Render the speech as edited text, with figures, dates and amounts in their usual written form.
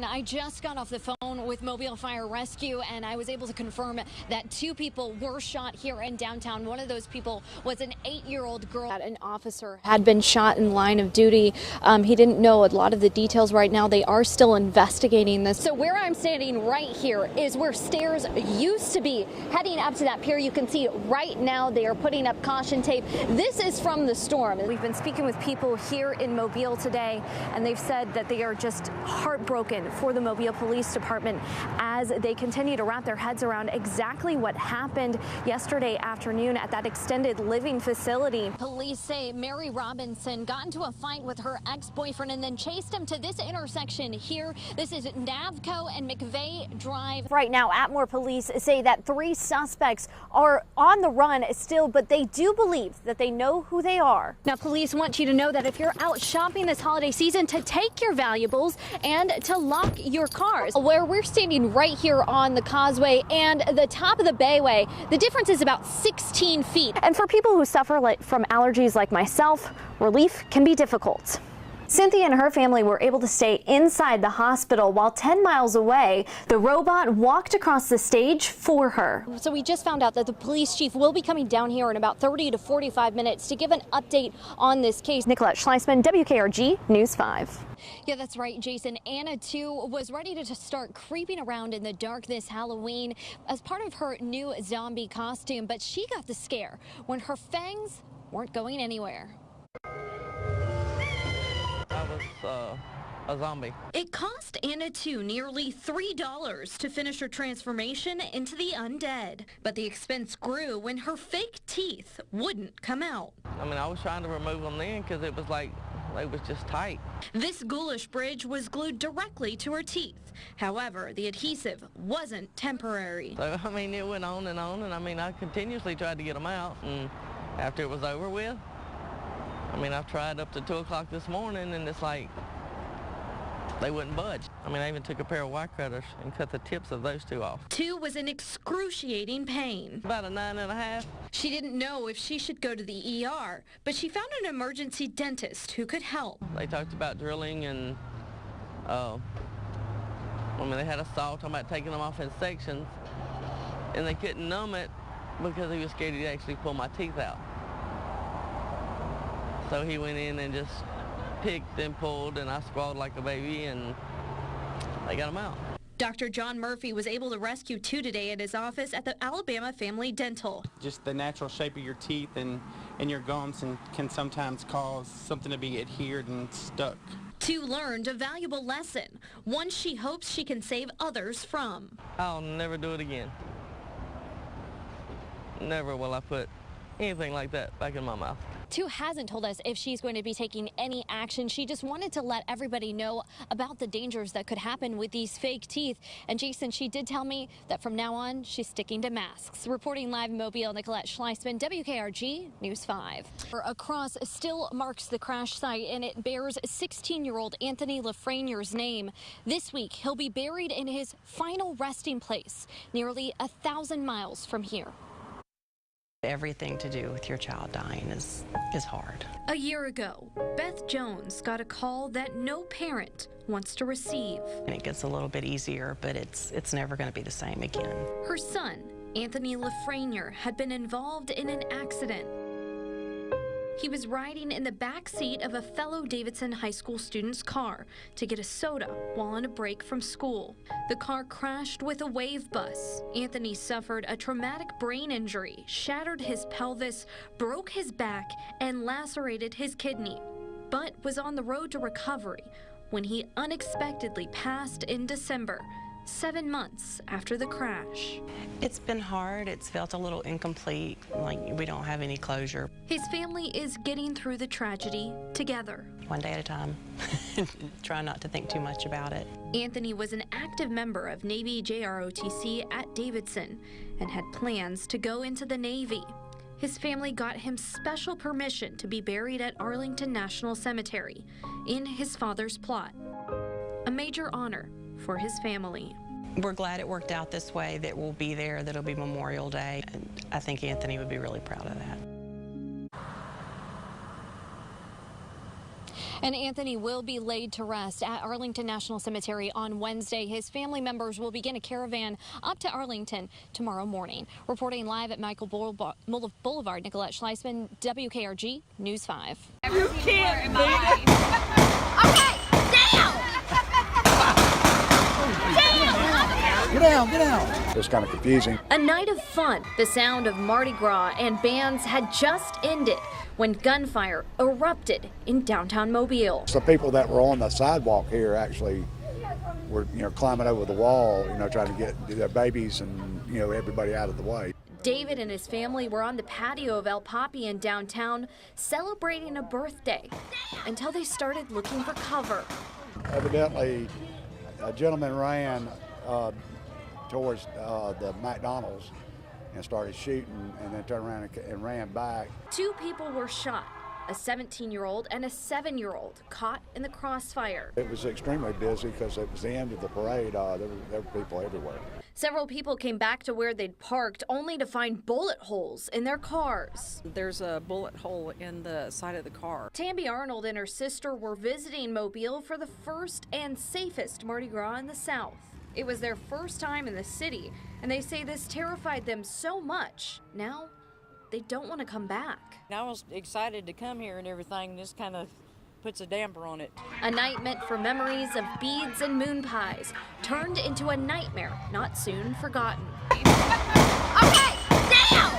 I just got off the phone with Mobile Fire Rescue, and I was able to confirm that 2 people were shot here in downtown. One of those people was an 8-year-old girl. An officer had been shot in line of duty. He didn't know a lot of the details right now. They are still investigating this. So where I'm standing right here is where stairs used to be. Heading up to that pier, you can see right now they are putting up caution tape. This is from the storm. We've been speaking with people here in Mobile today, and they've said that they are just heartbroken for the Mobile Police Department as they continue to wrap their heads around exactly what happened yesterday afternoon at that extended living facility. Police say Mary Robinson got into a fight with her ex-boyfriend and then chased him to this intersection here. This is Navco and McVeigh Drive. Right now, Atmore police say that 3 suspects are on the run still, but they do believe that they know who they are. Now, police want you to know that if you're out shopping this holiday season, to take your valuables and to lock your cars. Where we're standing right here on the causeway and the top of the bayway, the difference is about 16 feet. And for people who suffer from allergies like myself, relief can be difficult. Cynthia and her family were able to stay inside the hospital while 10 miles away, the robot walked across the stage for her. So we just found out that the police chief will be coming down here in about 30 to 45 minutes to give an update on this case. Nicoette Schleisman, WKRG News 5. Yeah, that's right, Jason. Anna, too, was ready to start creeping around in the dark this Halloween as part of her new zombie costume, but she got the scare when her fangs weren't going anywhere. I was a zombie. It cost Anna, too, nearly $3 to finish her transformation into the undead. But the expense grew when her fake teeth wouldn't come out. I mean, I was trying to remove them then because it was like they was just tight. This ghoulish bridge was glued directly to her teeth. However, the adhesive wasn't temporary. So, I mean, it went on, and I mean, I continuously tried to get them out, and after it was over with, I mean, I've tried up to 2 o'clock this morning, and it's like they wouldn't budge. I mean, I even took a pair of wire cutters and cut the tips of those 2 off. 2 was in excruciating pain. About a 9.5. She didn't know if she should go to the ER, but she found an emergency dentist who could help. They talked about drilling and, I mean, they had a saw talking about taking them off in sections, and they couldn't numb it because he was scared he'd actually pull my teeth out. So he went in and just picked and pulled, and I squalled like a baby, and they got him out. Dr. John Murphy was able to rescue 2 today at his office at the Alabama Family Dental. Just the natural shape of your teeth and your gums can sometimes cause something to be adhered and stuck. 2 learned a valuable lesson, one she hopes she can save others from. I'll never do it again. Never will I put anything like that back in my mouth. 2 hasn't told us if she's going to be taking any action. She just wanted to let everybody know about the dangers that could happen with these fake teeth. And Jason, she did tell me that from now on, she's sticking to masks. Reporting live in Mobile, Nicoette Schleisman, WKRG News 5. A cross still marks the crash site, and it bears 16-year-old Anthony Lafreniere's name. This week, he'll be buried in his final resting place, nearly 1,000 miles from here. Everything to do with your child dying is hard. A year ago, Beth Jones got a call that no parent wants to receive. And it gets a little bit easier, but it's never going to be the same again. Her son, Anthony Lafreniere, had been involved in an accident. He was riding in the back seat of a fellow Davidson High School student's car to get a soda while on a break from school. The car crashed with a wave bus. Anthony suffered a traumatic brain injury, shattered his pelvis, broke his back, and lacerated his kidney, but was on the road to recovery when he unexpectedly passed in December, 7 months after the crash. It's been hard. It's felt a little incomplete, like we don't have any closure. His family is getting through the tragedy together. One day at a time. Try not to think too much about it. Anthony was an active member of Navy JROTC at Davidson and had plans to go into the Navy. His family got him special permission to be buried at Arlington National Cemetery in his father's plot. A major honor for his family. We're glad it worked out this way, that we'll be there, that'll be Memorial Day. And I think Anthony would be really proud of that. And Anthony will be laid to rest at Arlington National Cemetery on Wednesday. His family members will begin a caravan up to Arlington tomorrow morning. Reporting live at Michael Boulevard, Nicoette Schleisman, WKRG News 5. You can't beat it. Okay, down! Get down. It was kind of confusing. A night of fun. The sound of Mardi Gras and bands had just ended when gunfire erupted in downtown Mobile. Some people that were on the sidewalk here actually were, climbing over the wall, trying to get their babies and, everybody out of the way. David and his family were on the patio of El Papi in downtown celebrating a birthday until they started looking for cover. Evidently, a gentleman ran towards the McDonald's and started shooting and then turned around and ran back. 2 people were shot, a 17-year-old and a 7-year-old caught in the crossfire. It was extremely busy because it was the end of the parade. There were people everywhere. Several people came back to where they'd parked only to find bullet holes in their cars. There's a bullet hole in the side of the car. Tammy Arnold and her sister were visiting Mobile for the first and safest Mardi Gras in the South. It was their first time in the city, and they say this terrified them so much. Now, they don't want to come back. I was excited to come here and everything. This kind of puts a damper on it. A night meant for memories of beads and moon pies turned into a nightmare not soon forgotten. Okay, down!